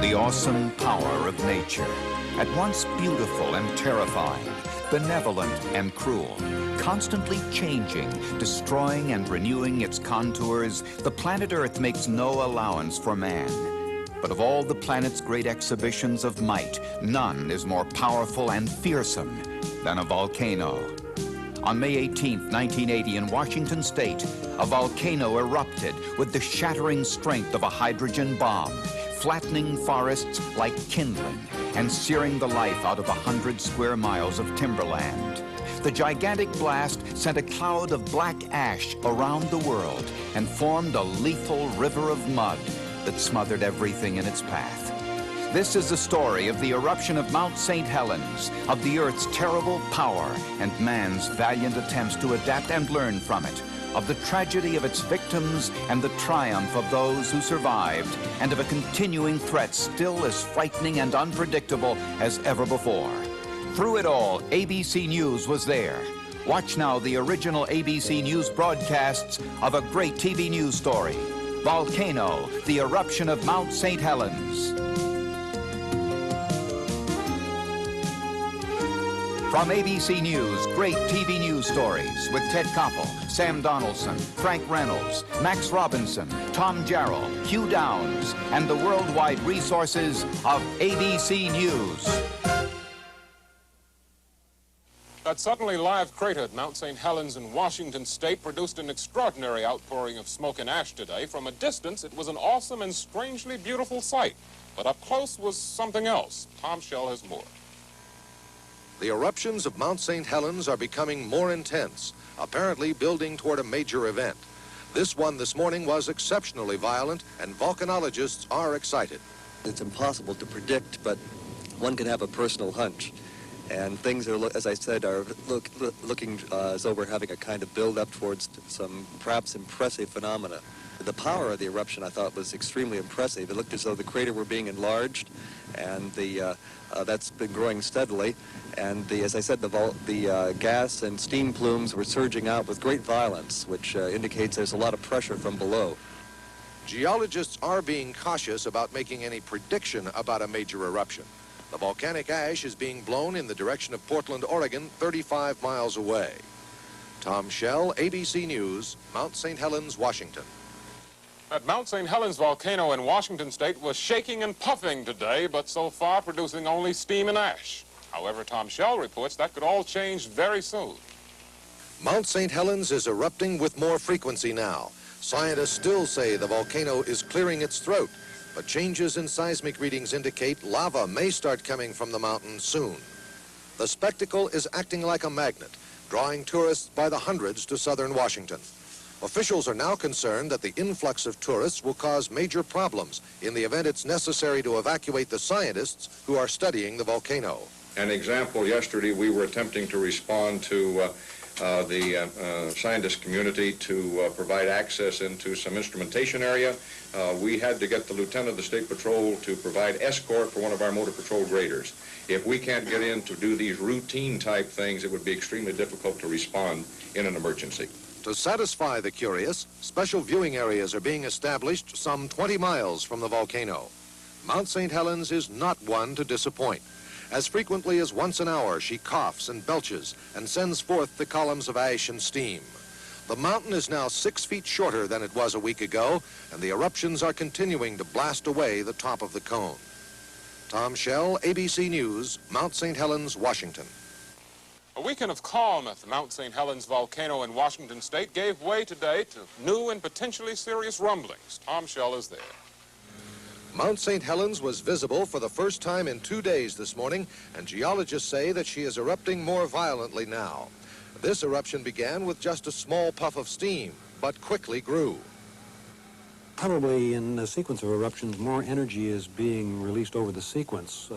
The awesome power of nature, at once beautiful and terrifying, benevolent and cruel, constantly changing, destroying and renewing its contours, the planet Earth makes no allowance for man. But of all the planet's great exhibitions of might, none is more powerful and fearsome than a volcano. On May 18, 1980, in Washington State, a volcano erupted with the shattering strength of a hydrogen bomb, flattening forests like kindling and searing the life out of 100 square miles of timberland. The gigantic blast sent a cloud of black ash around the world and formed a lethal river of mud that smothered everything in its path. This is the story of the eruption of Mount St. Helens, of the Earth's terrible power and man's valiant attempts to adapt and learn from it, of the tragedy of its victims and the triumph of those who survived, and of a continuing threat still as frightening and unpredictable as ever before. Through it all, ABC News was there. Watch now the original ABC News broadcasts of a great TV news story, Volcano, the eruption of Mount St. Helens. From ABC News, great TV news stories with Ted Koppel, Sam Donaldson, Frank Reynolds, Max Robinson, Tom Jarrell, Hugh Downs, and the worldwide resources of ABC News. That suddenly live crater at Mount St. Helens in Washington State produced an extraordinary outpouring of smoke and ash today. From a distance, it was an awesome and strangely beautiful sight. But up close was something else. Tom Shell has more. The eruptions of Mount St. Helens are becoming more intense, apparently building toward a major event. This one this morning was exceptionally violent, and volcanologists are excited. It's impossible to predict, but one can have a personal hunch. And things are, as I said, are looking as though we're having a kind of build-up towards some perhaps impressive phenomena. The power of the eruption, I thought, was extremely impressive. It looked as though the crater were being enlarged, and that's been growing steadily. And as I said, the gas and steam plumes were surging out with great violence, which indicates there's a lot of pressure from below. Geologists are being cautious about making any prediction about a major eruption. The volcanic ash is being blown in the direction of Portland, Oregon, 35 miles away. Tom Shell, ABC News, Mount St. Helens, Washington. That Mount St. Helens volcano in Washington State was shaking and puffing today, but so far producing only steam and ash. However, Tom Shell reports that could all change very soon. Mount St. Helens is erupting with more frequency now. Scientists still say the volcano is clearing its throat, but changes in seismic readings indicate lava may start coming from the mountain soon. The spectacle is acting like a magnet, drawing tourists by the hundreds to southern Washington. Officials are now concerned that the influx of tourists will cause major problems in the event it's necessary to evacuate the scientists who are studying the volcano. An example, yesterday we were attempting to respond to the scientist community to provide access into some instrumentation area. We had to get the lieutenant of the State Patrol to provide escort for one of our motor patrol graders. If we can't get in to do these routine type things, it would be extremely difficult to respond in an emergency. To satisfy the curious, special viewing areas are being established some 20 miles from the volcano. Mount St. Helens is not one to disappoint. As frequently as once an hour, she coughs and belches and sends forth the columns of ash and steam. The mountain is now 6 feet shorter than it was a week ago, and the eruptions are continuing to blast away the top of the cone. Tom Shell, ABC News, Mount St. Helens, Washington. A weekend of calm at the Mount St. Helens volcano in Washington State gave way today to new and potentially serious rumblings. Tom Shell is there. Mount St. Helens was visible for the first time in 2 days this morning, and geologists say that she is erupting more violently now. This eruption began with just a small puff of steam, but quickly grew. Probably in a sequence of eruptions, more energy is being released over the sequence.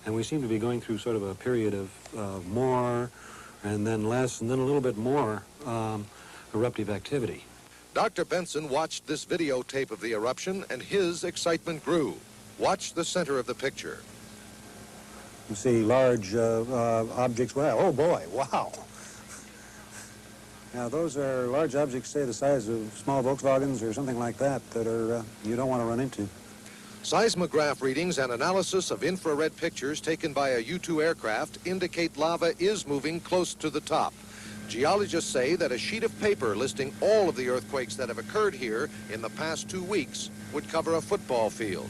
And we seem to be going through sort of a period of more, and then less, and then a little bit more eruptive activity. Dr. Benson watched this videotape of the eruption, and his excitement grew. Watch the center of the picture. You see large objects. Well, oh boy, wow. Now, those are large objects, say, the size of small Volkswagens or something like that, that are you don't want to run into. Seismograph readings and analysis of infrared pictures taken by a U-2 aircraft indicate lava is moving close to the top. Geologists say that a sheet of paper listing all of the earthquakes that have occurred here in the past 2 weeks would cover a football field.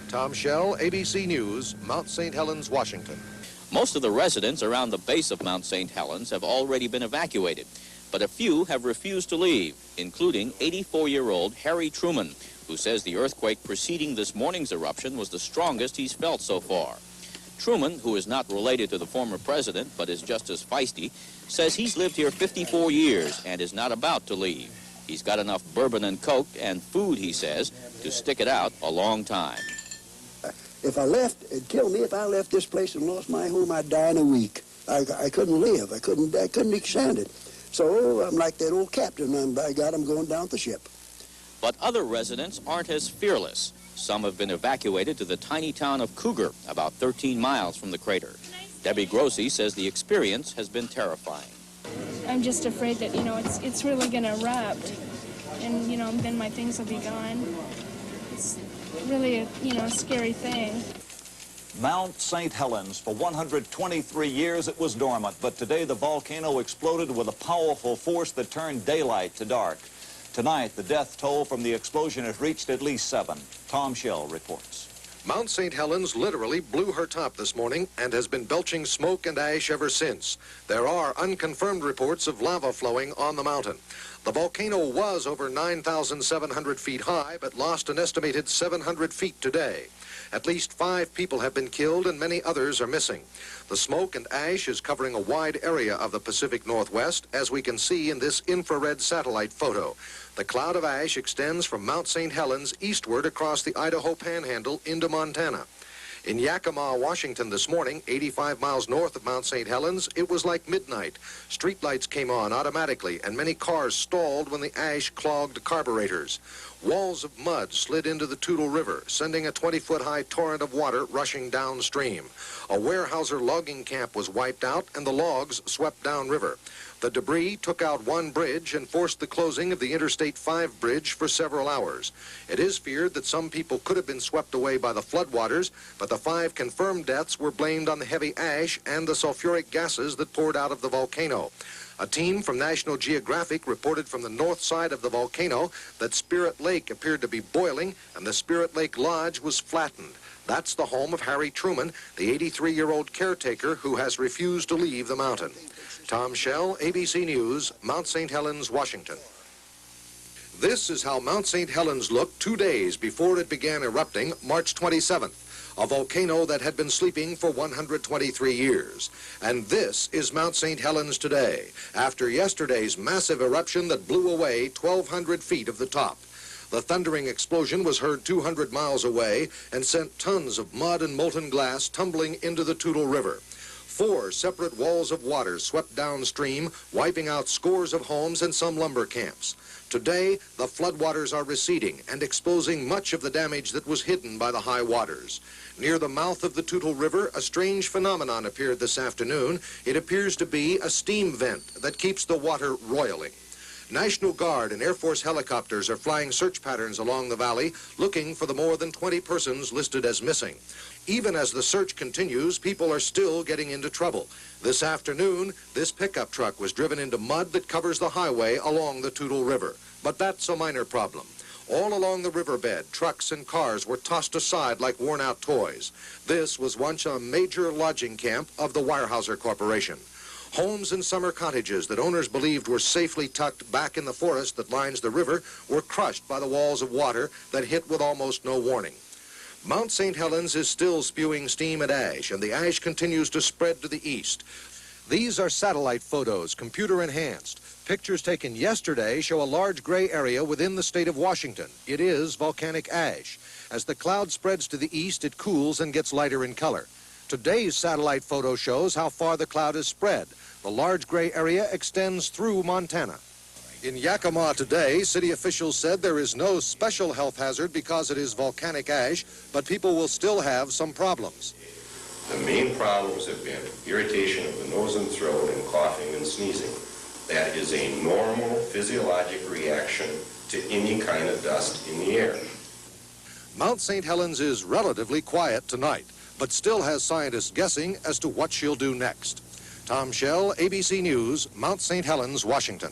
Tom Schell, ABC News, Mount St. Helens, Washington. Most of the residents around the base of Mount St. Helens have already been evacuated, but a few have refused to leave, including 84-year-old Harry Truman, who says the earthquake preceding this morning's eruption was the strongest he's felt so far. Truman, who is not related to the former president but is just as feisty, says he's lived here 54 years and is not about to leave. He's got enough bourbon and coke and food, he says, to stick it out a long time. If I left, it'd kill me. If I left this place and lost my home, I'd die in a week. I couldn't live. I couldn't stand it. So I'm like that old captain, and by God, I'm going down the ship. But other residents aren't as fearless. Some have been evacuated to the tiny town of Cougar, about 13 miles from the crater. Debbie Grossi says the experience has been terrifying. I'm just afraid that, it's really going to erupt, and, then my things will be gone. It's really a scary thing. Mount St. Helens, for 123 years it was dormant, but today the volcano exploded with a powerful force that turned daylight to dark. Tonight, the death toll from the explosion has reached at least 7. Tom Schell reports. Mount St. Helens literally blew her top this morning and has been belching smoke and ash ever since. There are unconfirmed reports of lava flowing on the mountain. The volcano was over 9,700 feet high, but lost an estimated 700 feet today. At least 5 people have been killed and many others are missing. The smoke and ash is covering a wide area of the Pacific Northwest, as we can see in this infrared satellite photo. The cloud of ash extends from Mount St. Helens eastward across the Idaho Panhandle into Montana. In Yakima, Washington this morning, 85 miles north of Mount St. Helens, it was like midnight. Streetlights came on automatically, and many cars stalled when the ash clogged carburetors. Walls of mud slid into the Toutle River, sending a 20-foot-high torrent of water rushing downstream. A Weyerhaeuser logging camp was wiped out, and the logs swept downriver. The debris took out one bridge and forced the closing of the Interstate 5 bridge for several hours. It is feared that some people could have been swept away by the floodwaters, but the 5 confirmed deaths were blamed on the heavy ash and the sulfuric gases that poured out of the volcano. A team from National Geographic reported from the north side of the volcano that Spirit Lake appeared to be boiling and the Spirit Lake Lodge was flattened. That's the home of Harry Truman, the 83-year-old caretaker who has refused to leave the mountain. Tom Schell, ABC News, Mount St. Helens, Washington. This is how Mount St. Helens looked 2 days before it began erupting, March 27th. A volcano that had been sleeping for 123 years. And this is Mount St. Helens today, after yesterday's massive eruption that blew away 1,200 feet of the top. The thundering explosion was heard 200 miles away and sent tons of mud and molten glass tumbling into the Toutle River. 4 separate walls of water swept downstream, wiping out scores of homes and some lumber camps. Today, the floodwaters are receding and exposing much of the damage that was hidden by the high waters. Near the mouth of the Toutle River, a strange phenomenon appeared this afternoon. It appears to be a steam vent that keeps the water roiling. National Guard and Air Force helicopters are flying search patterns along the valley, looking for the more than 20 persons listed as missing. Even as the search continues, people are still getting into trouble. This afternoon, this pickup truck was driven into mud that covers the highway along the Toutle River. But that's a minor problem. All along the riverbed, trucks and cars were tossed aside like worn-out toys. This was once a major lodging camp of the Weyerhaeuser Corporation. Homes and summer cottages that owners believed were safely tucked back in the forest that lines the river were crushed by the walls of water that hit with almost no warning. Mount St. Helens is still spewing steam and ash, and the ash continues to spread to the east. These are satellite photos, computer-enhanced. Pictures taken yesterday show a large gray area within the state of Washington. It is volcanic ash. As the cloud spreads to the east, it cools and gets lighter in color. Today's satellite photo shows how far the cloud has spread. The large gray area extends through Montana. In Yakima today, city officials said there is no special health hazard because it is volcanic ash, but people will still have some problems. The main problems have been irritation of the nose and throat and coughing and sneezing. That is a normal physiologic reaction to any kind of dust in the air. Mount St. Helens is relatively quiet tonight, but still has scientists guessing as to what she'll do next. Tom Schell, ABC News, Mount St. Helens, Washington.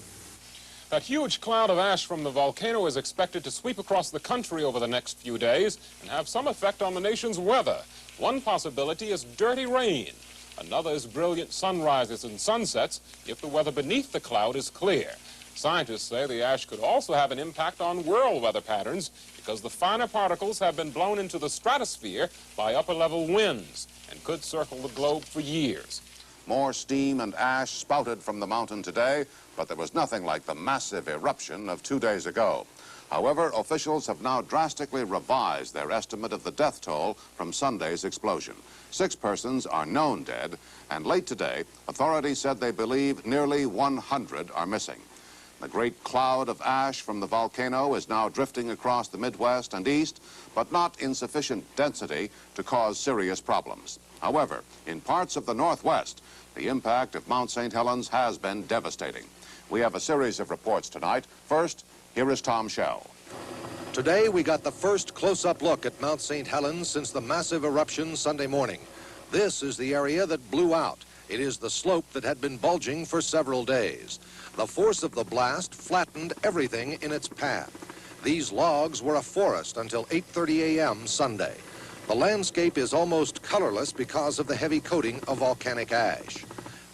That huge cloud of ash from the volcano is expected to sweep across the country over the next few days and have some effect on the nation's weather. One possibility is dirty rain. Another is brilliant sunrises and sunsets if the weather beneath the cloud is clear. Scientists say the ash could also have an impact on world weather patterns because the finer particles have been blown into the stratosphere by upper-level winds and could circle the globe for years. More steam and ash spouted from the mountain today, but there was nothing like the massive eruption of 2 days ago. However, officials have now drastically revised their estimate of the death toll from Sunday's explosion. 6 persons are known dead, and late today, authorities said they believe nearly 100 are missing. The great cloud of ash from the volcano is now drifting across the Midwest and East, but not in sufficient density to cause serious problems. However, in parts of the Northwest, the impact of Mount St. Helens has been devastating. We have a series of reports tonight. First, here is Tom Schell. Today, we got the first close-up look at Mount St. Helens since the massive eruption Sunday morning. This is the area that blew out. It is the slope that had been bulging for several days. The force of the blast flattened everything in its path. These logs were a forest until 8:30 a.m. Sunday. The landscape is almost colorless because of the heavy coating of volcanic ash.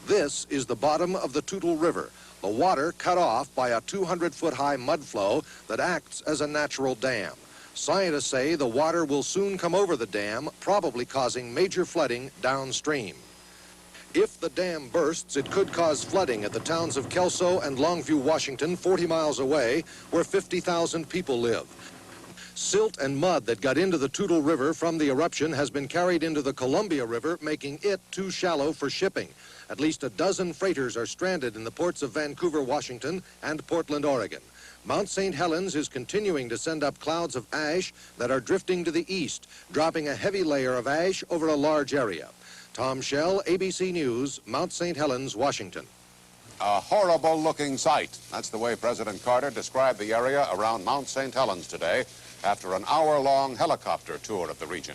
This is the bottom of the Toutle River, the water cut off by a 200-foot-high mud flow that acts as a natural dam. Scientists say the water will soon come over the dam, probably causing major flooding downstream. If the dam bursts, it could cause flooding at the towns of Kelso and Longview, Washington, 40 miles away, where 50,000 people live. Silt and mud that got into the Toutle River from the eruption has been carried into the Columbia River, making it too shallow for shipping. At least a dozen freighters are stranded in the ports of Vancouver, Washington, and Portland, Oregon. Mount St. Helens is continuing to send up clouds of ash that are drifting to the east, dropping a heavy layer of ash over a large area. Tom Schell, ABC News, Mount St. Helens, Washington. A horrible-looking sight. That's the way President Carter described the area around Mount St. Helens today after an hour-long helicopter tour of the region.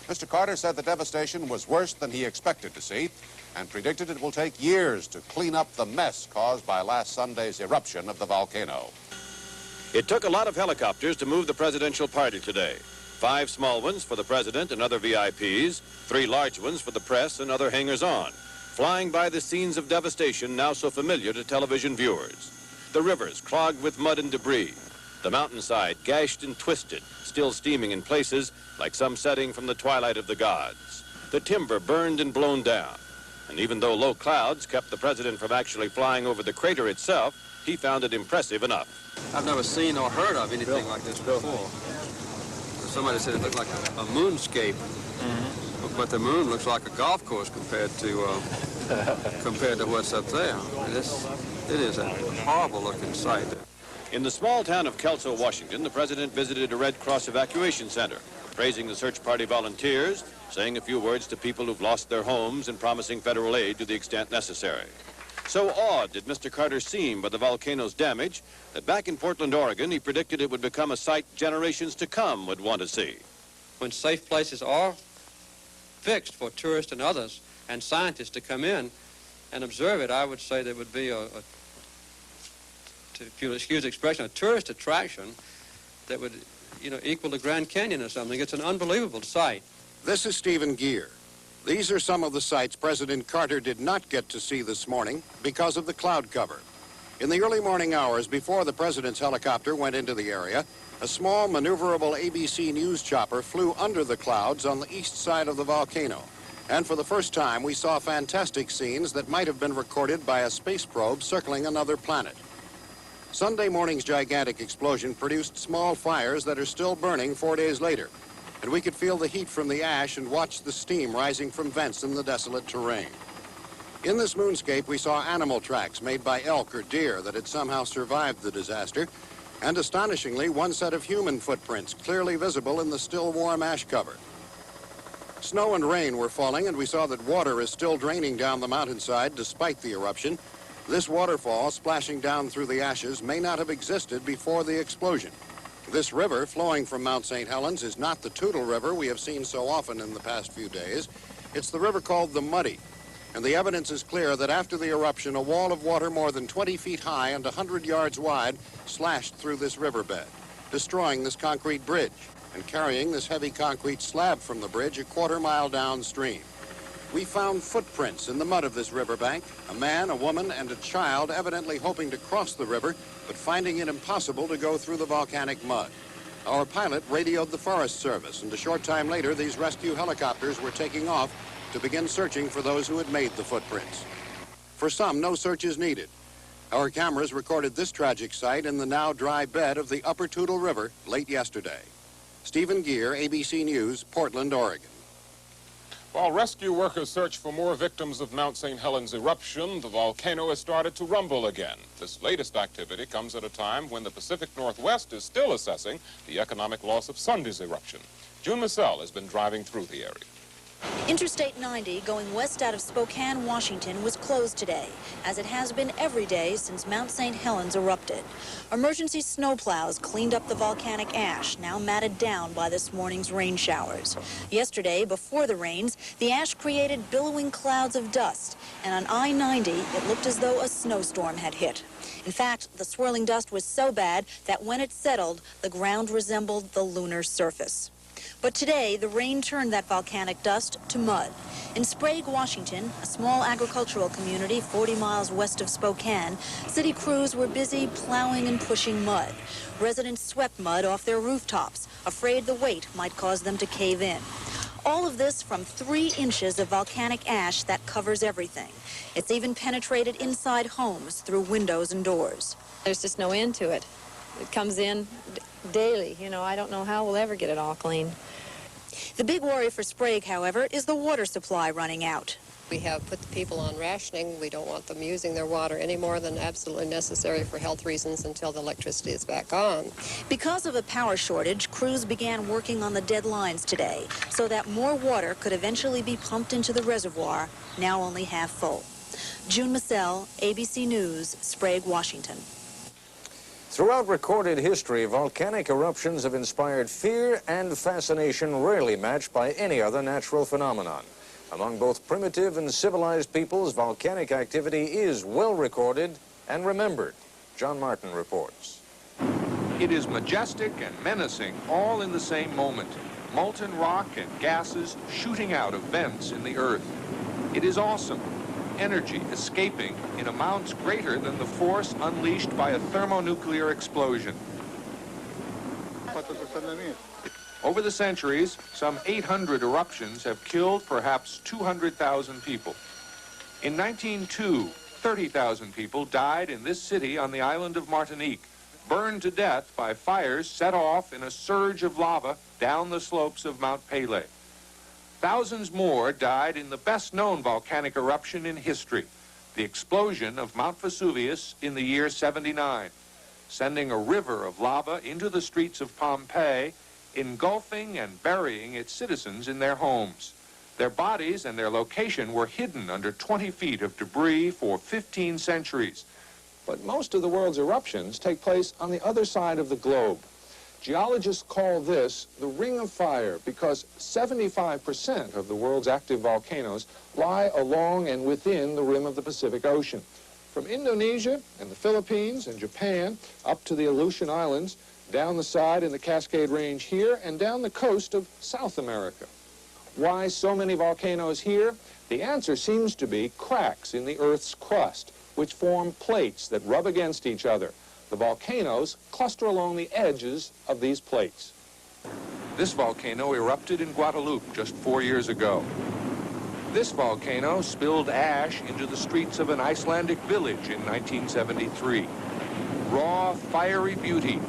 Mr. Carter said the devastation was worse than he expected to see and predicted it will take years to clean up the mess caused by last Sunday's eruption of the volcano. It took a lot of helicopters to move the presidential party today. 5 small ones for the president and other VIPs, 3 large ones for the press and other hangers-on, flying by the scenes of devastation now so familiar to television viewers. The rivers clogged with mud and debris, the mountainside gashed and twisted, still steaming in places like some setting from the twilight of the gods. The timber burned and blown down. And even though low clouds kept the president from actually flying over the crater itself, he found it impressive enough. I've never seen or heard of anything like this before. Somebody said it looked like a moonscape, but the moon looks like a golf course compared to what's up there. It is a horrible-looking sight. In the small town of Kelso, Washington, the president visited a Red Cross evacuation center, praising the search party volunteers, saying a few words to people who've lost their homes and promising federal aid to the extent necessary. So awed did Mr. Carter seem by the volcano's damage that back in Portland, Oregon, he predicted it would become a sight generations to come would want to see. When safe places are fixed for tourists and others and scientists to come in and observe it, I would say there would be if you'll excuse the expression, a tourist attraction that would, equal the Grand Canyon or something. It's an unbelievable sight. This is Stephen Gear. These are some of the sights President Carter did not get to see this morning because of the cloud cover. In the early morning hours before the president's helicopter went into the area, a small maneuverable ABC News chopper flew under the clouds on the east side of the volcano. And for the first time, we saw fantastic scenes that might have been recorded by a space probe circling another planet. Sunday morning's gigantic explosion produced small fires that are still burning 4 days later. And we could feel the heat from the ash and watch the steam rising from vents in the desolate terrain. In this moonscape, we saw animal tracks made by elk or deer that had somehow survived the disaster, and astonishingly, one set of human footprints clearly visible in the still warm ash cover. Snow and rain were falling, and we saw that water is still draining down the mountainside despite the eruption. This waterfall splashing down through the ashes may not have existed before the explosion. This river flowing from Mount St. Helens is not the Toutle River we have seen so often in the past few days. It's the river called the Muddy. And the evidence is clear that after the eruption, a wall of water more than 20 feet high and 100 yards wide slashed through this riverbed, destroying this concrete bridge and carrying this heavy concrete slab from the bridge a quarter-mile downstream. We found footprints in the mud of this riverbank, a man, a woman, and a child evidently hoping to cross the river, but finding it impossible to go through the volcanic mud. Our pilot radioed the Forest Service, and a short time later, these rescue helicopters were taking off to begin searching for those who had made the footprints. For some, no search is needed. Our cameras recorded this tragic sight in the now dry bed of the Upper Toutle River late yesterday. Stephen Gear, ABC News, Portland, Oregon. While rescue workers search for more victims of Mount St. Helens eruption, the volcano has started to rumble again. This latest activity comes at a time when the Pacific Northwest is still assessing the economic loss of Sunday's eruption. June Massell has been driving through the area. Interstate 90 going west out of Spokane, Washington was closed today, as it has been every day since Mount St. Helens erupted. Emergency snowplows cleaned up the volcanic ash, now matted down by this morning's rain showers. Yesterday, before the rains, the ash created billowing clouds of dust, and on I-90, it looked as though a snowstorm had hit. In fact, the swirling dust was so bad that when it settled, the ground resembled the lunar surface. But today, the rain turned that volcanic dust to mud. In Sprague, Washington, a small agricultural community 40 miles west of Spokane, city crews were busy plowing and pushing mud. Residents swept mud off their rooftops, afraid the weight might cause them to cave in. All of this from 3 inches of volcanic ash that covers everything. It's even penetrated inside homes through windows and doors. There's just no end to it. It comes in daily. You know, I don't know how we'll ever get it all clean. The big worry for Sprague, however, is the water supply running out. We have put the people on rationing. We don't want them using their water any more than absolutely necessary for health reasons until the electricity is back on. Because of a power shortage, crews began working on the dead lines today so that more water could eventually be pumped into the reservoir, now only half full. June Massell, ABC News, Sprague, Washington. Throughout recorded history, volcanic eruptions have inspired fear and fascination rarely matched by any other natural phenomenon. Among both primitive and civilized peoples, volcanic activity is well recorded and remembered. John Martin reports. It is majestic and menacing all in the same moment. Molten rock and gases shooting out of vents in the earth. It is awesome. Energy escaping in amounts greater than the force unleashed by a thermonuclear explosion. Over the centuries, some 800 eruptions have killed perhaps 200,000 people. In 1902, 30,000 people died in this city on the island of Martinique, burned to death by fires set off in a surge of lava down the slopes of Mount Pelée. Thousands more died in the best-known volcanic eruption in history, the explosion of Mount Vesuvius in the year 79, sending a river of lava into the streets of Pompeii, engulfing and burying its citizens in their homes. Their bodies and their location were hidden under 20 feet of debris for 15 centuries. But most of the world's eruptions take place on the other side of the globe. Geologists call this the Ring of Fire because 75% of the world's active volcanoes lie along and within the rim of the Pacific Ocean. From Indonesia and the Philippines and Japan up to the Aleutian Islands, down the side in the Cascade Range here, and down the coast of South America. Why so many volcanoes here? The answer seems to be cracks in the Earth's crust, which form plates that rub against each other. The volcanoes cluster along the edges of these plates. This volcano erupted in Guadeloupe just 4 years ago. This volcano spilled ash into the streets of an Icelandic village in 1973. Raw, fiery beauty.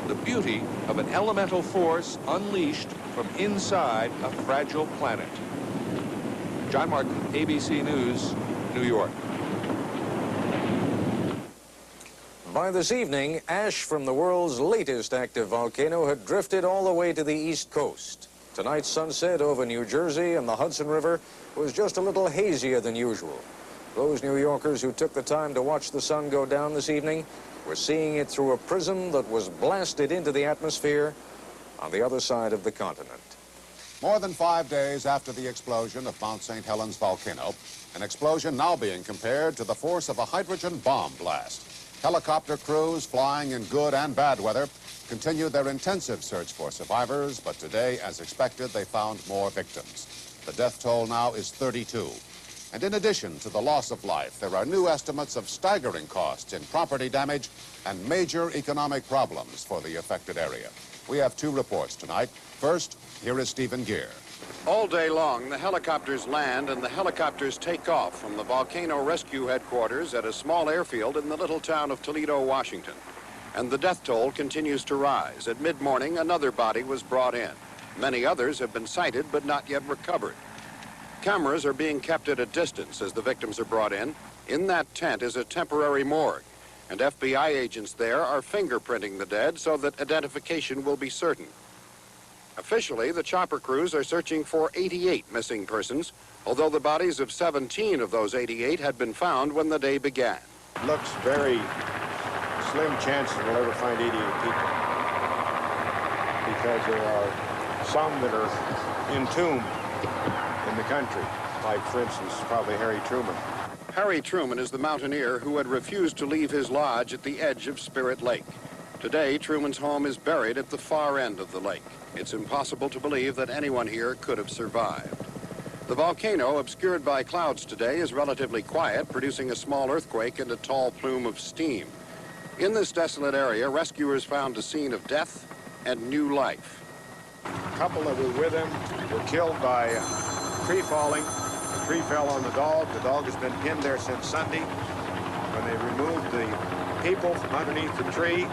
The beauty of an elemental force unleashed from inside a fragile planet. John Martin, ABC News, New York. By this evening, ash from the world's latest active volcano had drifted all the way to the east coast. Tonight's sunset over New Jersey and the Hudson River was just a little hazier than usual. Those New Yorkers who took the time to watch the sun go down this evening We're seeing it through a prism that was blasted into the atmosphere on the other side of the continent. More than 5 days after the explosion of Mount St. Helens volcano, an explosion now being compared to the force of a hydrogen bomb blast. Helicopter crews flying in good and bad weather continued their intensive search for survivors, but today, as expected, they found more victims. The death toll now is 32. And in addition to the loss of life, there are new estimates of staggering costs in property damage and major economic problems for the affected area. We have 2 reports tonight. First, here is Stephen Gear. All day long, the helicopters land and the helicopters take off from the volcano rescue headquarters at a small airfield in the little town of Toledo, Washington. And the death toll continues to rise. At mid-morning, another body was brought in. Many others have been sighted but not yet recovered. Cameras are being kept at a distance as the victims are brought in. In that tent is a temporary morgue, and FBI agents there are fingerprinting the dead so that identification will be certain. Officially, the chopper crews are searching for 88 missing persons, although the bodies of 17 of those 88 had been found when the day began. Looks very slim chances we'll ever find 88 people, because there are some that are entombed in the country, like, for instance, probably Harry Truman. Harry Truman is the mountaineer who had refused to leave his lodge at the edge of Spirit Lake. Today, Truman's home is buried at the far end of the lake. It's impossible to believe that anyone here could have survived. The volcano, obscured by clouds today, is relatively quiet, producing a small earthquake and a tall plume of steam. In this desolate area, rescuers found a scene of death and new life. A couple that were with him were killed by tree falling. The tree fell on the dog. The dog has been pinned there since Sunday. When they removed the people from underneath the tree,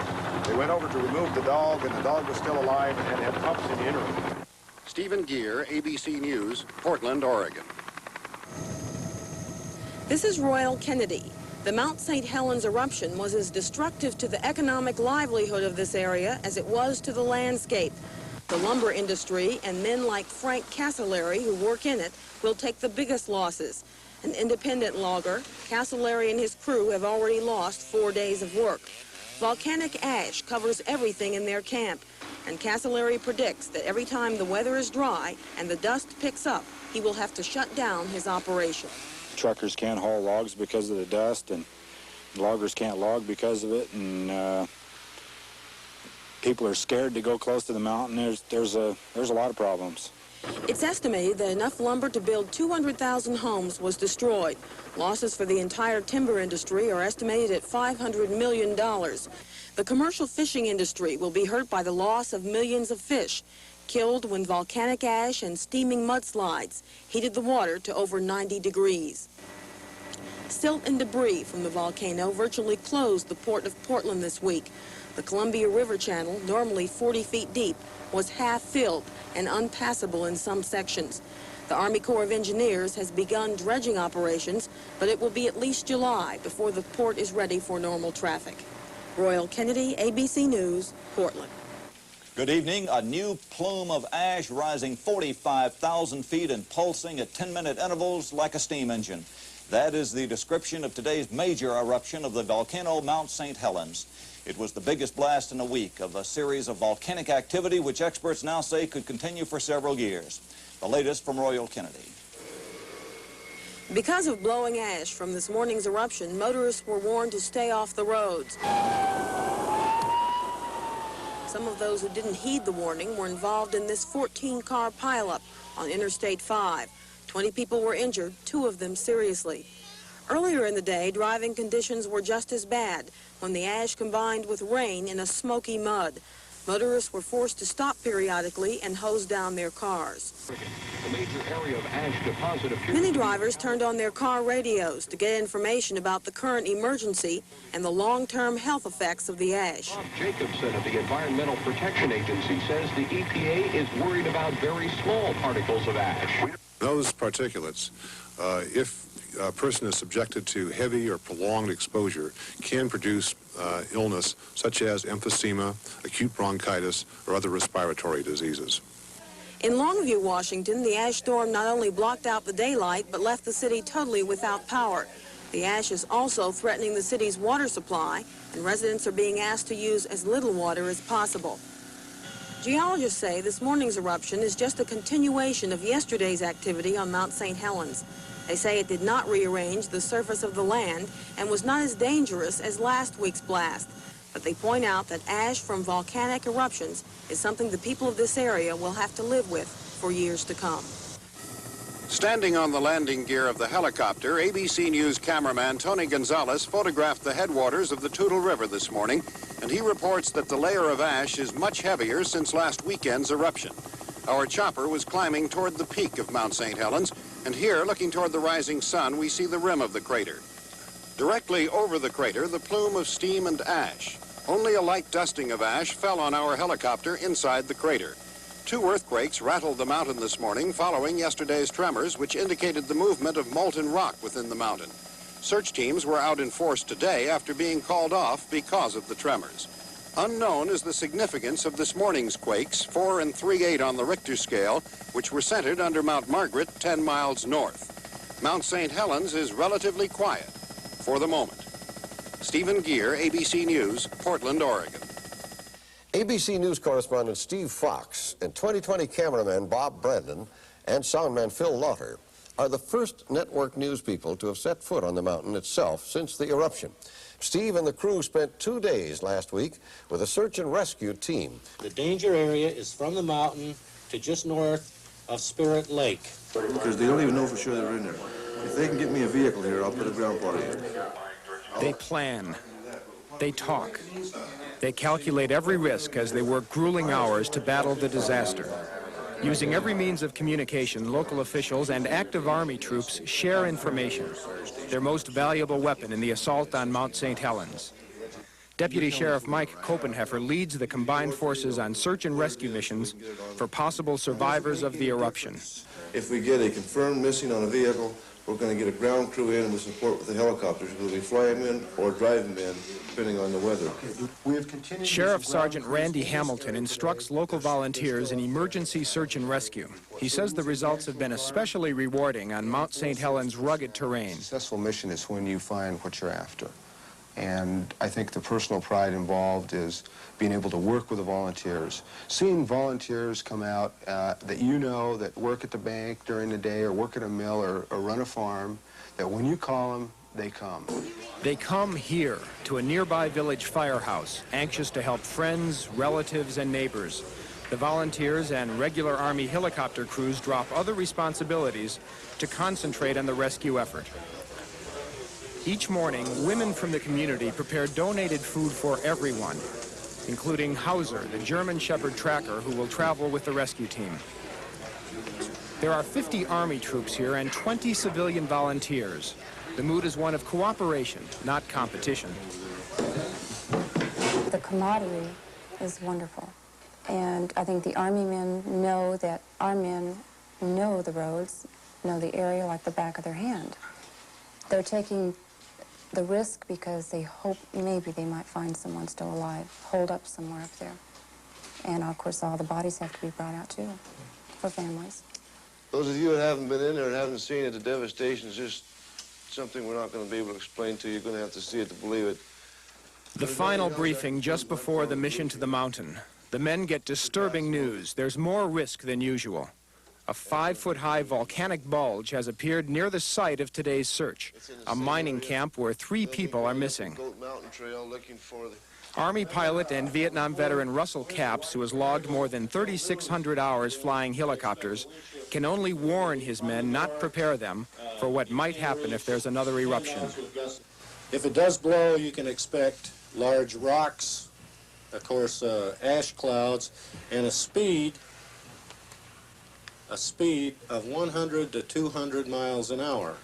they went over to remove the dog, and the dog was still alive and had pups in the interim. Stephen Gear, ABC News, Portland, Oregon. This is Royal Kennedy. The Mount St. Helens eruption was as destructive to the economic livelihood of this area as it was to the landscape. The lumber industry and men like Frank Casolari, who work in it, will take the biggest losses. An independent logger, Casolari and his crew have already lost 4 days of work. Volcanic ash covers everything in their camp, and Casolari predicts that every time the weather is dry and the dust picks up, he will have to shut down his operation. Truckers can't haul logs because of the dust, and loggers can't log because of it, and people are scared to go close to the mountain. There's a lot of problems. It's estimated that enough lumber to build 200,000 homes was destroyed. Losses for the entire timber industry are estimated at $500 million. The commercial fishing industry will be hurt by the loss of millions of fish, killed when volcanic ash and steaming mudslides heated the water to over 90 degrees. Silt and debris from the volcano virtually closed the port of Portland this week. The Columbia River channel, normally 40 feet deep, was half filled and unpassable in some sections. The Army Corps of Engineers has begun dredging operations, but it will be at least July before the port is ready for normal traffic. Royal Kennedy, ABC News, Portland. Good evening. A new plume of ash rising 45,000 feet and pulsing at 10-minute intervals like a steam engine. That is the description of today's major eruption of the volcano Mount St. Helens. It was the biggest blast in a week of a series of volcanic activity which experts now say could continue for several years. The latest from Royal Kennedy. Because of blowing ash from this morning's eruption, motorists were warned to stay off the roads. Some of those who didn't heed the warning were involved in this 14-car pileup on Interstate 5. 20 people were injured, 2 of them seriously. Earlier in the day, driving conditions were just as bad when the ash combined with rain in a smoky mud. Motorists were forced to stop periodically and hose down their cars. Many drivers turned on their car radios to get information about the current emergency and the long-term health effects of the ash. Bob Jacobson of the Environmental Protection Agency says the EPA is worried about very small particles of ash. Those particulates, if a person is subjected to heavy or prolonged exposure, can produce illness such as emphysema, acute bronchitis, or other respiratory diseases. In Longview, Washington, the ash storm not only blocked out the daylight, but left the city totally without power. The ash is also threatening the city's water supply, and residents are being asked to use as little water as possible. Geologists say this morning's eruption is just a continuation of yesterday's activity on Mount St. Helens. They say it did not rearrange the surface of the land and was not as dangerous as last week's blast. But they point out that ash from volcanic eruptions is something the people of this area will have to live with for years to come. Standing on the landing gear of the helicopter, ABC News cameraman Tony Gonzalez photographed the headwaters of the Toutle River this morning, and he reports that the layer of ash is much heavier since last weekend's eruption. Our chopper was climbing toward the peak of Mount St. Helens, and here, looking toward the rising sun, we see the rim of the crater. Directly over the crater, the plume of steam and ash. Only a light dusting of ash fell on our helicopter inside the crater. 2 earthquakes rattled the mountain this morning following yesterday's tremors, which indicated the movement of molten rock within the mountain. Search teams were out in force today after being called off because of the tremors. Unknown is the significance of this morning's quakes, 4 and 3/8 on the Richter scale, which were centered under Mount Margaret, 10 miles north. Mount St. Helens is relatively quiet for the moment. Stephen Gear, ABC News, Portland, Oregon. ABC News correspondent Steve Fox and 2020 cameraman Bob Brandon and soundman Phil Laughter are the first network news people to have set foot on the mountain itself since the eruption. Steve and the crew spent 2 days last week with a search and rescue team. The danger area is from the mountain to just north of Spirit Lake. Because they don't even know for sure they're in there. If they can get me a vehicle here, I'll put a ground party in. They plan. They talk. They calculate every risk as they work grueling hours to battle the disaster. Using every means of communication, local officials and active Army troops share information, their most valuable weapon in the assault on Mount St. Helens. Deputy Sheriff Mike Copenheffer leads the combined forces on search and rescue missions for possible survivors of the eruption. If we get a confirmed missing on a vehicle, we're going to get a ground crew in with support with the helicopters. We'll fly them in or drive them in, depending on the weather. Sheriff Sergeant Randy Hamilton instructs local volunteers in emergency search and rescue. He says the results have been especially rewarding on Mount St. Helens' rugged terrain. A successful mission is when you find what you're after. And I think the personal pride involved is being able to work with the volunteers. Seeing volunteers come out that you know that work at the bank during the day or work at a mill or run a farm, that when you call them, they come. They come here to a nearby village firehouse, anxious to help friends, relatives, and neighbors. The volunteers and regular Army helicopter crews drop other responsibilities to concentrate on the rescue effort. Each morning, women from the community prepare donated food for everyone, including Hauser, the German Shepherd tracker who will travel with the rescue team. There are 50 Army troops here and 20 civilian volunteers. The mood is one of cooperation, not competition. The camaraderie is wonderful. And I think the Army men know that our men know the roads, know the area like the back of their hand. They're taking the risk because they hope maybe they might find someone still alive, holed up somewhere up there. And of course all the bodies have to be brought out too, for families. Those of you that haven't been in there and haven't seen it, the devastation is just something we're not going to be able to explain to you. You're going to have to see it to believe it. The final briefing just before the mission to the mountain. The men get disturbing news. There's more risk than usual. A 5-foot-high volcanic bulge has appeared near the site of today's search, a mining camp where 3 people are missing. Army pilot and Vietnam veteran Russell Capps, who has logged more than 3,600 hours flying helicopters, can only warn his men, not prepare them, for what might happen if there's another eruption. If it does blow, you can expect large rocks, of course, ash clouds, and a speed of 100 to 200 miles an hour.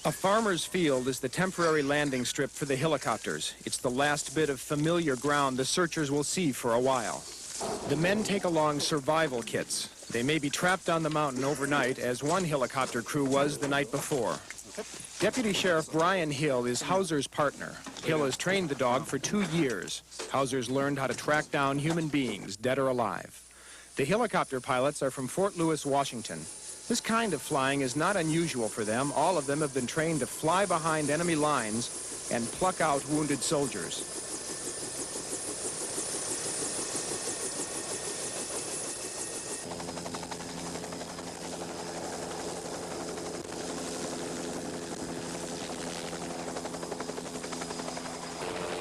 A farmer's field is the temporary landing strip for the helicopters. It's the last bit of familiar ground the searchers will see for a while. The men take along survival kits. They may be trapped on the mountain overnight, as one helicopter crew was the night before. Deputy Sheriff Brian Hill is Hauser's partner. Hill has trained the dog for 2 years. Hauser's learned how to track down human beings, dead or alive. The helicopter pilots are from Fort Lewis, Washington. This kind of flying is not unusual for them. All of them have been trained to fly behind enemy lines and pluck out wounded soldiers.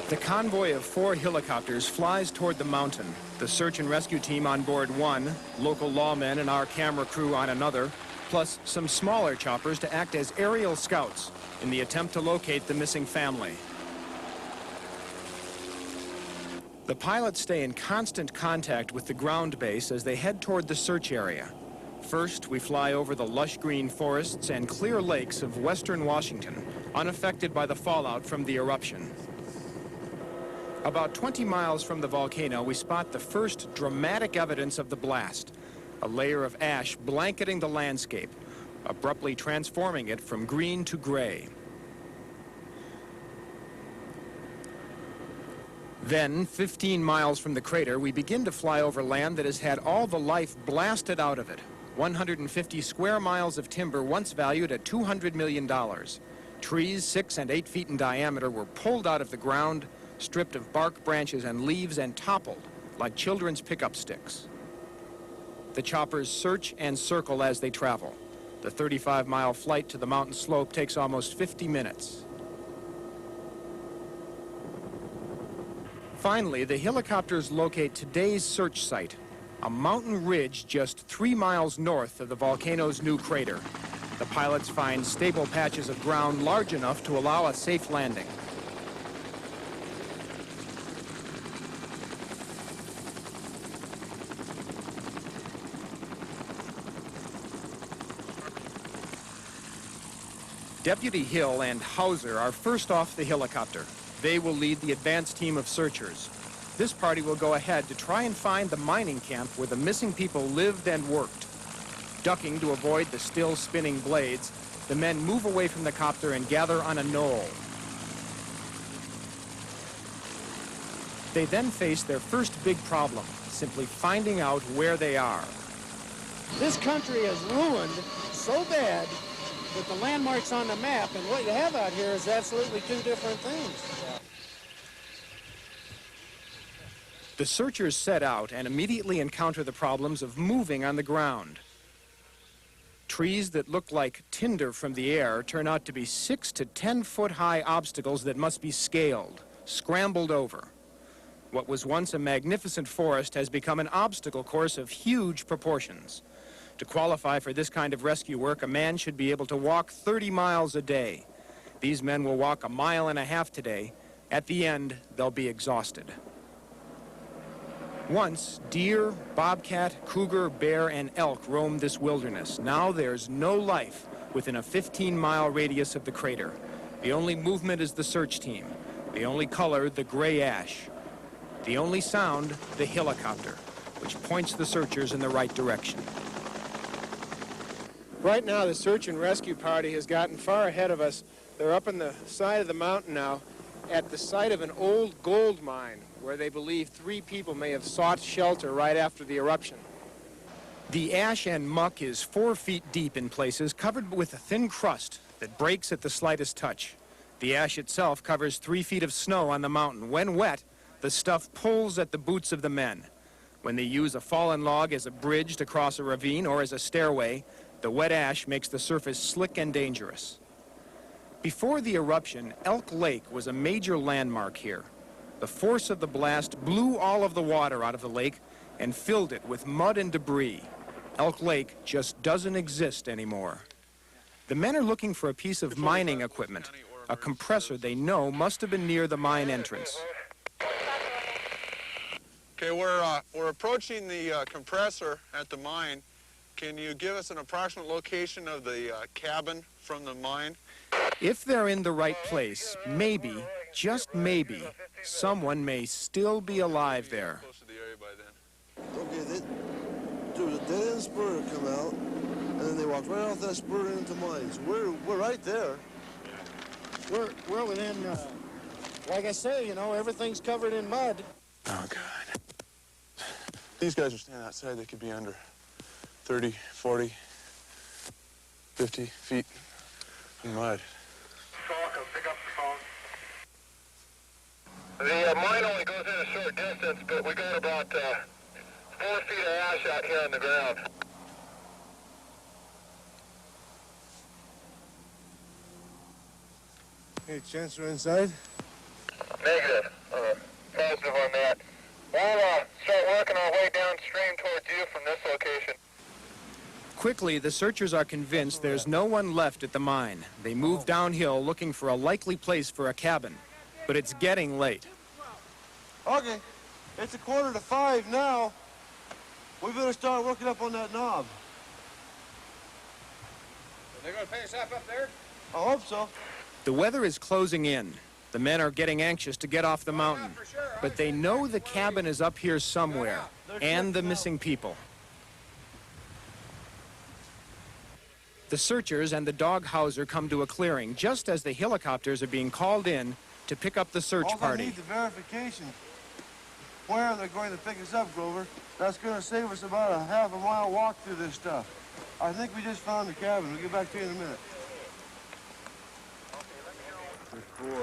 The convoy of 4 helicopters flies toward the mountain. The search and rescue team on board one, local lawmen and our camera crew on another, plus some smaller choppers to act as aerial scouts in the attempt to locate the missing family. The pilots stay in constant contact with the ground base as they head toward the search area. First, we fly over the lush green forests and clear lakes of western Washington, unaffected by the fallout from the eruption. About 20 miles from the volcano, we spot the first dramatic evidence of the blast, a layer of ash blanketing the landscape, abruptly transforming it from green to gray. Then, 15 miles from the crater, we begin to fly over land that has had all the life blasted out of it. 150 square miles of timber once valued at $200 million. Trees 6 and 8 feet in diameter were pulled out of the ground, stripped of bark, branches, and leaves, and toppled like children's pickup sticks. The choppers search and circle as they travel. The 35-mile flight to the mountain slope takes almost 50 minutes. Finally, the helicopters locate today's search site, a mountain ridge just 3 miles north of the volcano's new crater. The pilots find stable patches of ground large enough to allow a safe landing. Deputy Hill and Hauser are first off the helicopter. They will lead the advance team of searchers. This party will go ahead to try and find the mining camp where the missing people lived and worked. Ducking to avoid the still spinning blades, the men move away from the copter and gather on a knoll. They then face their first big problem, simply finding out where they are. This country is ruined so bad that the landmarks on the map and what you have out here is absolutely two different things. The searchers set out and immediately encounter the problems of moving on the ground. Trees that look like tinder from the air turn out to be 6 to 10 foot high obstacles that must be scaled, scrambled over. What was once a magnificent forest has become an obstacle course of huge proportions. To qualify for this kind of rescue work, a man should be able to walk 30 miles a day. These men will walk 1.5 miles today. At the end, they'll be exhausted. Once, deer, bobcat, cougar, bear, and elk roamed this wilderness. Now there's no life within a 15-mile radius of the crater. The only movement is the search team. The only color, the gray ash. The only sound, the helicopter, which points the searchers in the right direction. Right now, the search and rescue party has gotten far ahead of us. They're up on the side of the mountain now at the site of an old gold mine where they believe 3 people may have sought shelter right after the eruption. The ash and muck is 4 feet deep in places, covered with a thin crust that breaks at the slightest touch. The ash itself covers 3 feet of snow on the mountain. When wet, the stuff pulls at the boots of the men. When they use a fallen log as a bridge to cross a ravine or as a stairway, the wet ash makes the surface slick and dangerous. Before the eruption, Elk Lake was a major landmark here. The force of the blast blew all of the water out of the lake and filled it with mud and debris. Elk Lake just doesn't exist anymore. The men are looking for a piece of mining equipment, a compressor they know must have been near the mine entrance. Okay, we're approaching the compressor at the mine. Can you give us an approximate location of the cabin from the mine? If they're in the right place, maybe, just maybe, someone may still be alive there. Okay, there was a dead-end spur that come out, and then they walked right off that spur into mines. We're right there. We're within, like I say, you know, everything's covered in mud. Oh, God. These guys are standing outside. They could be under 30, 40, 50 feet in mud. Pick up the phone. The mine only goes in a short distance, but we got about 4 feet of ash out here on the ground. Any chance we're inside? Negative. Positive on that. We'll start working our way downstream towards you from this location. Quickly, the searchers are convinced there's no one left at the mine. They move downhill looking for a likely place for a cabin, but it's getting late. Okay, it's 4:45 now. We better start working up on that knob. They're going to pay us up there? I hope so. The weather is closing in. The men are getting anxious to get off the mountain, but they know the cabin is up here somewhere, and the missing people. The searchers and the dog houser come to a clearing just as the helicopters are being called in to pick up the search All party. I need the verification where they're going to pick us up, Grover. That's going to save us about a half a mile walk through this stuff. I think we just found the cabin. We'll get back to you in a minute.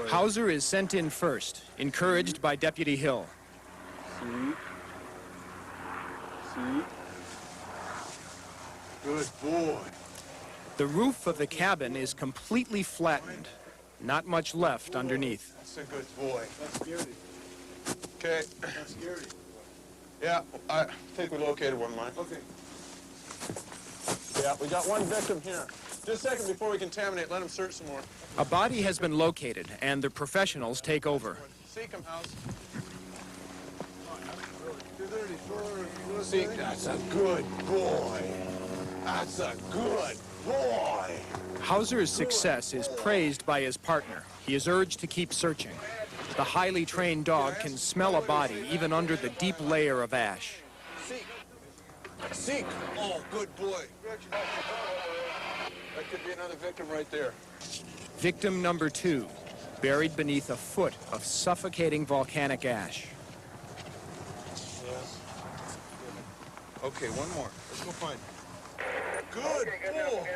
Hauser is sent in first, encouraged by Deputy Hill. See? Good boy. The roof of the cabin is completely flattened. Not much left underneath. That's a good boy. That's scary. Okay. That's scary. Yeah, I think we located one, Mike. Okay. Yeah, we got one victim here. Just a second before we contaminate, let them search some more. A body has been located, and the professionals take over. Seacom house. 234. See, that's a good boy. That's a good boy. Hauser's success is praised by his partner. He is urged to keep searching. The highly trained dog can smell a body even under the deep layer of ash. Seek. Oh, good boy. That could be another victim right there. Victim number 2, buried beneath a foot of suffocating volcanic ash. Yes. Okay, one more. Let's go find him. Good boy.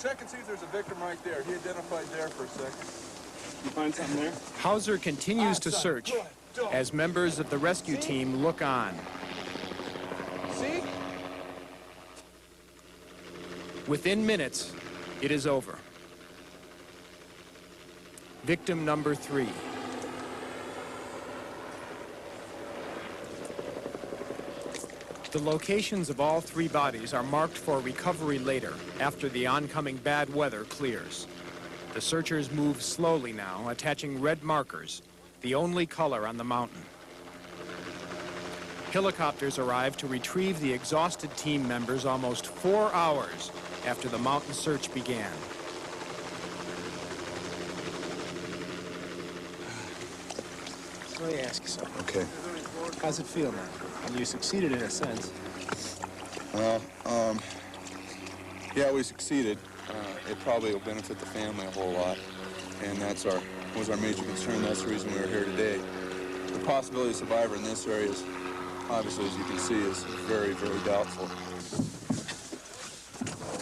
Check and see if there's a victim right there. He identified there for a second. You find something there? Hauser continues to search as members of the rescue team look on. See? Within minutes, it is over. Victim number 3. The locations of all 3 bodies are marked for recovery later, after the oncoming bad weather clears. The searchers move slowly now, attaching red markers, the only color on the mountain. Helicopters arrive to retrieve the exhausted team members almost 4 hours after the mountain search began. Let me ask you something. Okay. How's it feel now? And you succeeded in a sense. Well, yeah, we succeeded. It probably will benefit the family a whole lot, and was our major concern. That's the reason we were here today. The possibility of survivor in this area is, obviously, as you can see, is very, very doubtful.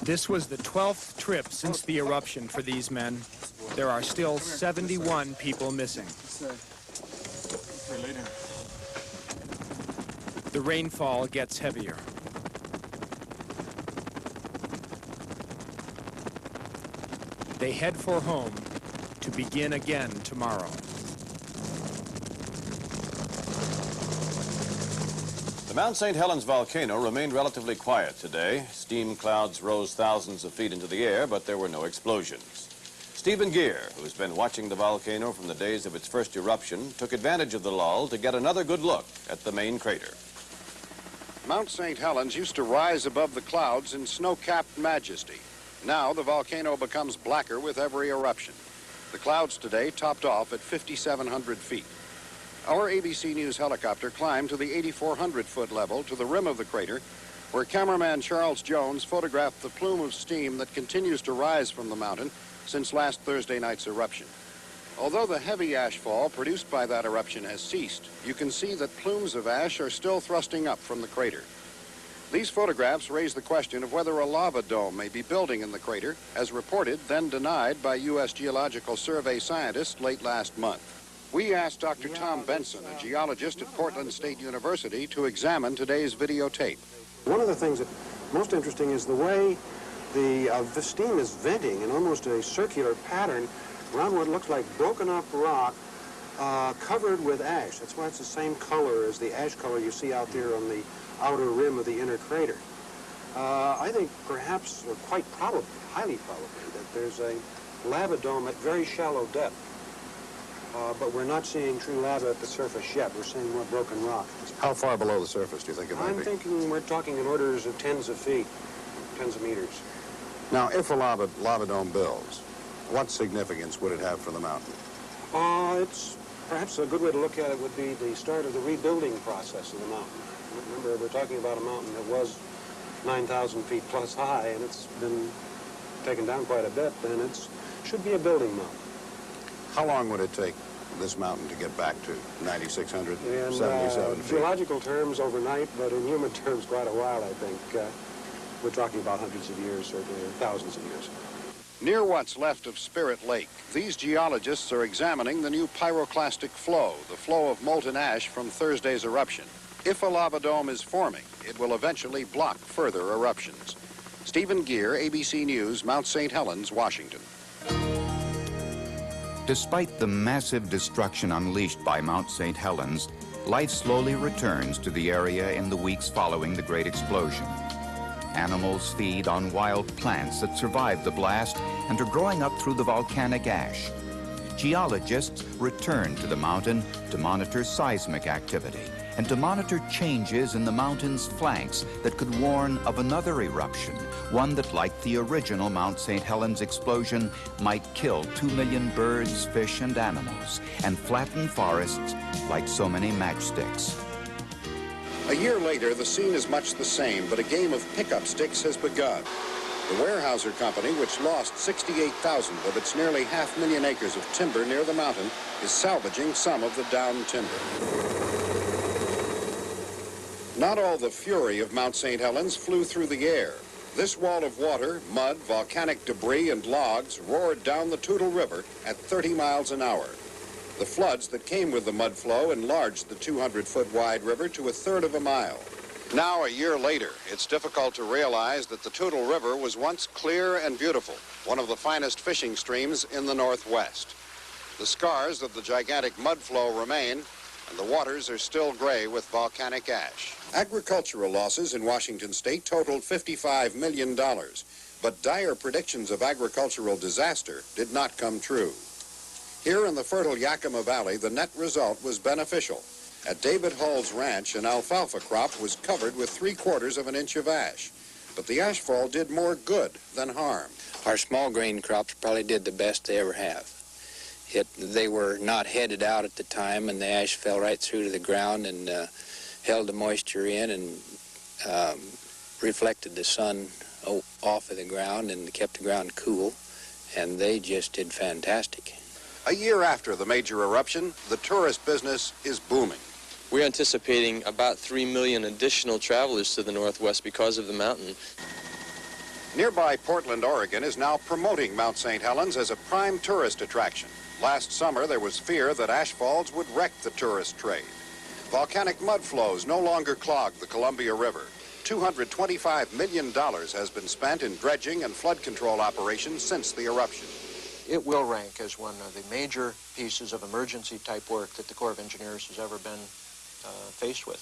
This was the 12th trip since the eruption for these men. There are still 71 people missing. The rainfall gets heavier. They head for home to begin again tomorrow. The Mount St. Helens volcano remained relatively quiet today. Steam clouds rose thousands of feet into the air, but there were no explosions. Stephen Gear, who's been watching the volcano from the days of its first eruption, took advantage of the lull to get another good look at the main crater. Mount St. Helens used to rise above the clouds in snow-capped majesty. Now the volcano becomes blacker with every eruption. The clouds today topped off at 5,700 feet. Our ABC News helicopter climbed to the 8,400-foot level to the rim of the crater, where cameraman Charles Jones photographed the plume of steam that continues to rise from the mountain since last Thursday night's eruption. Although the heavy ashfall produced by that eruption has ceased, you can see that plumes of ash are still thrusting up from the crater. These photographs raise the question of whether a lava dome may be building in the crater, as reported, then denied by U.S. Geological Survey scientists late last month. We asked Dr. Tom Benson, a geologist at Portland State University, to examine today's videotape. One of the things that's most interesting is the way the steam is venting in almost a circular pattern around what looks like broken up rock covered with ash. That's why it's the same color as the ash color you see out there on the outer rim of the inner crater. I think perhaps, or quite probably, highly probably, that there's a lava dome at very shallow depth. But we're not seeing true lava at the surface yet. We're seeing more broken rock. How far below the surface do you think it might be? I'm thinking we're talking in orders of tens of feet, tens of meters. Now, if a lava dome builds, what significance would it have for the mountain? It's perhaps a good way to look at it would be the start of the rebuilding process of the mountain. Remember, we're talking about a mountain that was 9,000 feet plus high, and it's been taken down quite a bit, and it should be a building mountain. How long would it take this mountain to get back to 9,677 In feet? geological terms, overnight, but in human terms, quite a while, I think. We're talking about hundreds of years, certainly, or thousands of years. Near what's left of Spirit Lake, these geologists are examining the new pyroclastic flow, the flow of molten ash from Thursday's eruption. If a lava dome is forming, it will eventually block further eruptions. Stephen Gear, ABC News, Mount St. Helens, Washington. Despite the massive destruction unleashed by Mount St. Helens, life slowly returns to the area in the weeks following the great explosion. Animals feed on wild plants that survived the blast and are growing up through the volcanic ash. Geologists return to the mountain to monitor seismic activity and to monitor changes in the mountain's flanks that could warn of another eruption, one that, like the original Mount St. Helens explosion, might kill 2 million birds, fish, and animals, and flatten forests like so many matchsticks. A year later, the scene is much the same, but a game of pickup sticks has begun. The Weyerhaeuser Company, which lost 68,000 of its nearly 500,000 acres of timber near the mountain, is salvaging some of the downed timber. Not all the fury of Mount St. Helens flew through the air. This wall of water, mud, volcanic debris, and logs roared down the Toutle River at 30 miles an hour. The floods that came with the mud flow enlarged the 200-foot wide river to 1/3 of a mile. Now, a year later, it's difficult to realize that the Toutle River was once clear and beautiful, one of the finest fishing streams in the Northwest. The scars of the gigantic mud flow remain, and the waters are still gray with volcanic ash. Agricultural losses in Washington state totaled $55 million, but dire predictions of agricultural disaster did not come true. Here in the fertile Yakima Valley, the net result was beneficial. At David Hall's ranch, an alfalfa crop was covered with 3/4 of an inch of ash, but the ashfall did more good than harm. Our small grain crops probably did the best they ever have. They were not headed out at the time, and the ash fell right through to the ground and held the moisture in and reflected the sun off of the ground and kept the ground cool, and they just did fantastic. A year after the major eruption, the tourist business is booming. We're anticipating about 3 million additional travelers to the Northwest because of the mountain. Nearby Portland, Oregon is now promoting Mount St. Helens as a prime tourist attraction. Last summer, there was fear that ashfalls would wreck the tourist trade. Volcanic mud flows no longer clog the Columbia River. $225 million has been spent in dredging and flood control operations since the eruption. It will rank as one of the major pieces of emergency type work that the Corps of Engineers has ever been faced with.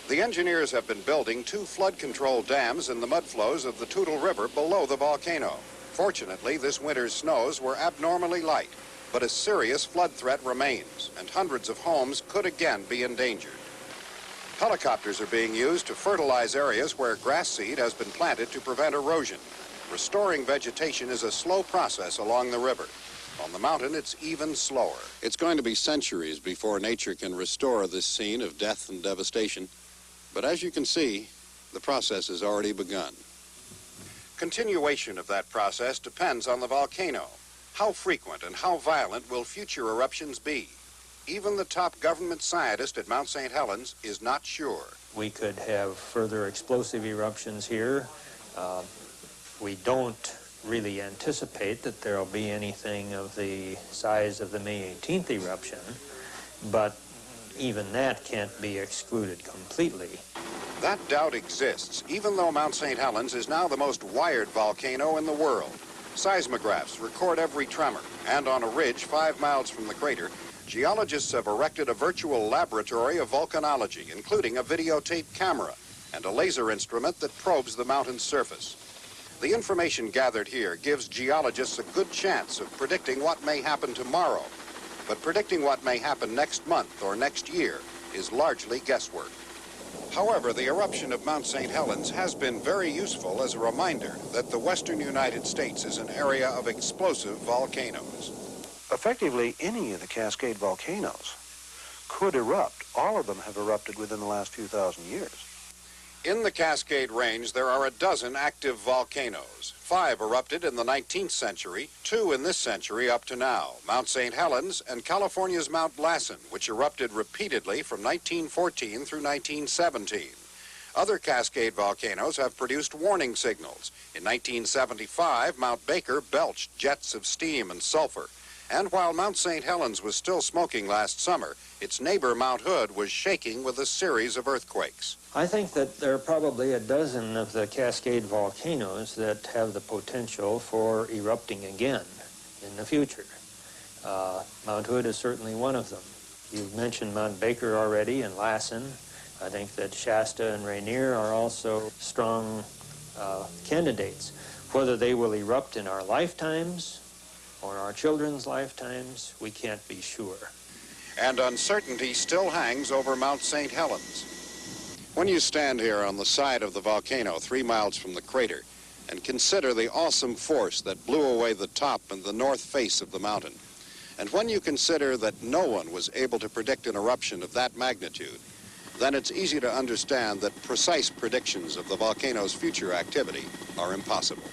The engineers have been building 2 flood control dams in the mud flows of the Toutle River below the volcano. Fortunately, this winter's snows were abnormally light, but a serious flood threat remains, and hundreds of homes could again be endangered. Helicopters are being used to fertilize areas where grass seed has been planted to prevent erosion. Restoring vegetation is a slow process along the river. On the mountain, it's even slower. It's going to be centuries before nature can restore this scene of death and devastation. But as you can see, the process has already begun. Continuation of that process depends on the volcano. How frequent and how violent will future eruptions be? even the top government scientist at Mount St. Helens is not sure. We could have further explosive eruptions here. We don't really anticipate that there will be anything of the size of the May 18th eruption, but even that can't be excluded completely. That doubt exists, even though Mount St. Helens is now the most wired volcano in the world. Seismographs record every tremor, and on a ridge 5 miles from the crater, geologists have erected a virtual laboratory of volcanology, including a videotape camera and a laser instrument that probes the mountain's surface. The information gathered here gives geologists a good chance of predicting what may happen tomorrow, but predicting what may happen next month or next year is largely guesswork. However, the eruption of Mount St. Helens has been very useful as a reminder that the western United States is an area of explosive volcanoes. Effectively, any of the Cascade volcanoes could erupt. All of them have erupted within the last few thousand years. In the Cascade Range, there are a dozen active volcanoes. 5 erupted in the 19th century, 2 in this century up to now, Mount St. Helens and California's Mount Lassen, which erupted repeatedly from 1914 through 1917. Other Cascade volcanoes have produced warning signals. In 1975, Mount Baker belched jets of steam and sulfur. And while Mount St. Helens was still smoking last summer, its neighbor Mount Hood was shaking with a series of earthquakes. I think that there are probably a dozen of the Cascade volcanoes that have the potential for erupting again in the future. Mount Hood is certainly one of them. You've mentioned Mount Baker already and Lassen. I think that Shasta and Rainier are also strong candidates. Whether they will erupt in our lifetimes or our children's lifetimes, we can't be sure. And uncertainty still hangs over Mount St. Helens. When you stand here on the side of the volcano 3 miles from the crater and consider the awesome force that blew away the top and the north face of the mountain, and when you consider that no one was able to predict an eruption of that magnitude, then it's easy to understand that precise predictions of the volcano's future activity are impossible.